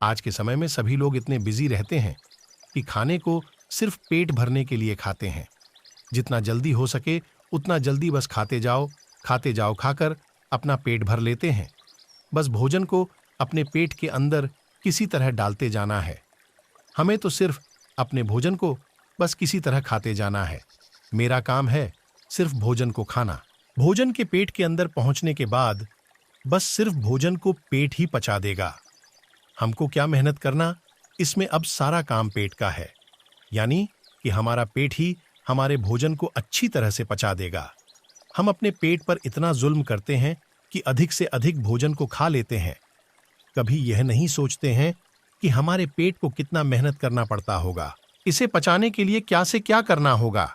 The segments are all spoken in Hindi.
आज के समय में सभी लोग इतने बिजी रहते हैं कि खाने को सिर्फ पेट भरने के लिए खाते हैं। जितना जल्दी हो सके उतना जल्दी बस खाते जाओ खाकर अपना पेट भर लेते हैं। बस भोजन को अपने पेट के अंदर किसी तरह डालते जाना है। हमें तो सिर्फ अपने भोजन को बस किसी तरह खाते जाना है। मेरा काम है सिर्फ भोजन को खाना। भोजन के पेट के अंदर पहुंचने के बाद बस सिर्फ भोजन को पेट ही पचा देगा। हमको क्या मेहनत करना, इसमें अब सारा काम पेट का है। यानी कि हमारा पेट ही हमारे भोजन को अच्छी तरह से पचा देगा। हम अपने पेट पर इतना जुल्म करते हैं कि अधिक से अधिक भोजन को खा लेते हैं। कभी यह नहीं सोचते हैं कि हमारे पेट को कितना मेहनत करना पड़ता होगा, इसे पचाने के लिए क्या से क्या करना होगा।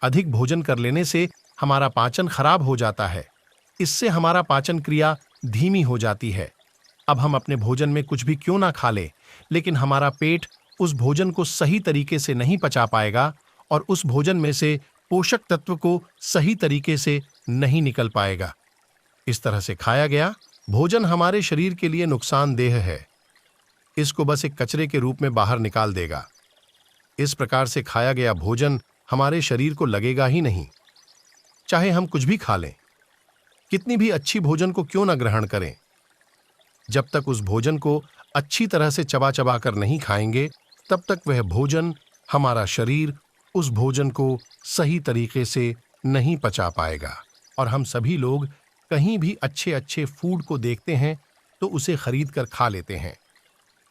अधिक भोजन कर लेने से हमारा पाचन खराब हो जाता है। इससे हमारा पाचन क्रिया धीमी हो जाती है। अब हम अपने भोजन में कुछ भी क्यों ना खा लें, लेकिन हमारा पेट उस भोजन को सही तरीके से नहीं पचा पाएगा और उस भोजन में से पोषक तत्व को सही तरीके से नहीं निकल पाएगा। इस तरह से खाया गया भोजन हमारे शरीर के लिए नुकसानदेह है। इसको बस एक कचरे के रूप में बाहर निकाल देगा। इस प्रकार से खाया गया भोजन हमारे शरीर को लगेगा ही नहीं। चाहे हम कुछ भी खा लें, कितनी भी अच्छी भोजन को क्यों न ग्रहण करें, जब तक उस भोजन को अच्छी तरह से चबा चबा कर नहीं खाएंगे, तब तक वह भोजन, हमारा शरीर उस भोजन को सही तरीके से नहीं पचा पाएगा। और हम सभी लोग कहीं भी अच्छे अच्छे फूड को देखते हैं तो उसे खरीद कर खा लेते हैं,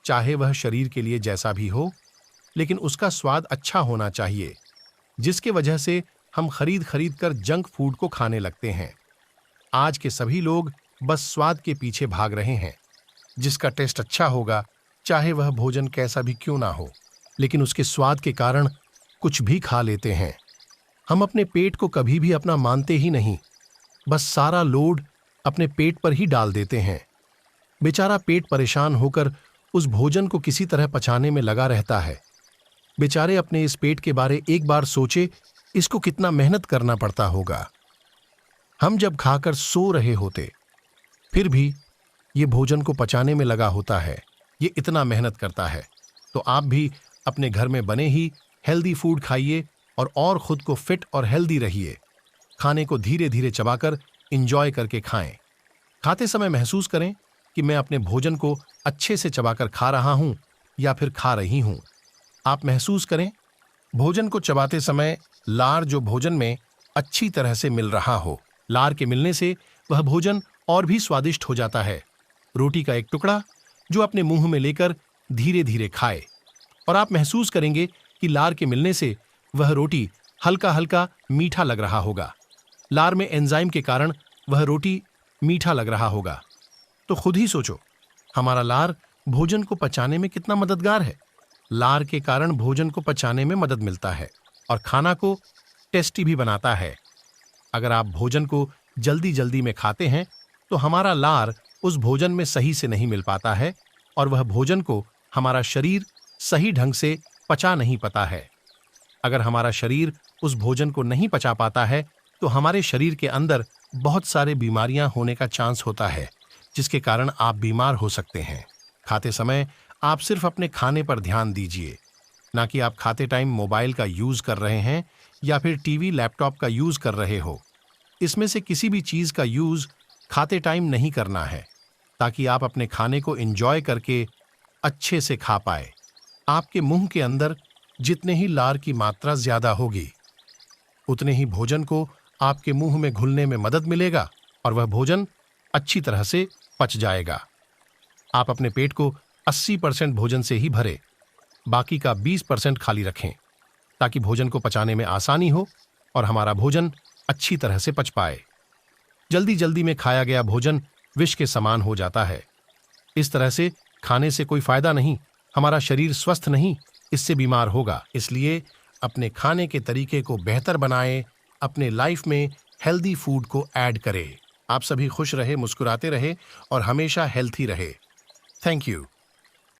चाहे वह शरीर के लिए जैसा भी हो, लेकिन उसका स्वाद अच्छा होना चाहिए, जिसके वजह से हम खरीद खरीद कर जंक फूड को खाने लगते हैं। आज के सभी लोग बस स्वाद के पीछे भाग रहे हैं। जिसका टेस्ट अच्छा होगा, चाहे वह भोजन कैसा भी क्यों ना हो, लेकिन उसके स्वाद के कारण कुछ भी खा लेते हैं। हम अपने पेट को कभी भी अपना मानते ही नहीं, बस सारा लोड अपने पेट पर ही डाल देते हैं। बेचारा पेट परेशान होकर उस भोजन को किसी तरह पचाने में लगा रहता है। बेचारे अपने इस पेट के बारे एक बार सोचे, इसको कितना मेहनत करना पड़ता होगा। हम जब खाकर सो रहे होते, फिर भी ये भोजन को पचाने में लगा होता है। ये इतना मेहनत करता है। तो आप भी अपने घर में बने ही हेल्दी फूड खाइए और खुद को फिट और हेल्दी रहिए। खाने को धीरे धीरे चबाकर इंजॉय करके खाएं। खाते समय महसूस करें कि मैं अपने भोजन को अच्छे से चबाकर खा रहा हूं या फिर खा रही हूं। आप महसूस करें भोजन को चबाते समय लार जो भोजन में अच्छी तरह से मिल रहा हो। लार के मिलने से वह भोजन और भी स्वादिष्ट हो जाता है। रोटी का एक टुकड़ा जो अपने मुंह में लेकर धीरे धीरे खाए और आप महसूस करेंगे कि लार के मिलने से वह रोटी हल्का हल्का मीठा लग रहा होगा। लार में एंजाइम के कारण वह रोटी मीठा लग रहा होगा। तो खुद ही सोचो, हमारा लार भोजन को पचाने में कितना मददगार है। लार के कारण भोजन को पचाने में मदद मिलता है और खाना को टेस्टी भी बनाता है। अगर आप भोजन को जल्दी जल्दी में खाते हैं तो हमारा लार उस भोजन में सही से नहीं मिल पाता है और वह भोजन को हमारा शरीर सही ढंग से पचा नहीं पाता है। अगर हमारा शरीर उस भोजन को नहीं पचा पाता है तो हमारे शरीर के अंदर बहुत सारे बीमारियां होने का चांस होता है, जिसके कारण आप बीमार हो सकते हैं। खाते समय आप सिर्फ अपने खाने पर ध्यान दीजिए, ना कि आप खाते टाइम मोबाइल का यूज कर रहे हैं या फिर टीवी लैपटॉप का यूज कर रहे हो। इसमें से किसी भी चीज का यूज खाते टाइम नहीं करना है, ताकि आप अपने खाने को एंजॉय करके अच्छे से खा पाए। आपके मुंह के अंदर जितने ही लार की मात्रा ज्यादा होगी, उतने ही भोजन को आपके मुंह में घुलने में मदद मिलेगा और वह भोजन अच्छी तरह से पच जाएगा। आप अपने पेट को 80% भोजन से ही भरे, बाकी का 20% खाली रखें, ताकि भोजन को पचाने में आसानी हो और हमारा भोजन अच्छी तरह से पच पाए। जल्दी जल्दी में खाया गया भोजन विष के समान हो जाता है। इस तरह से खाने से कोई फायदा नहीं, हमारा शरीर स्वस्थ नहीं, इससे बीमार होगा। इसलिए अपने खाने के तरीके को बेहतर बनाएं, अपने लाइफ में हेल्दी फूड को ऐड करें। आप सभी खुश रहे, मुस्कुराते रहे और हमेशा हेल्थी रहे। Thank you.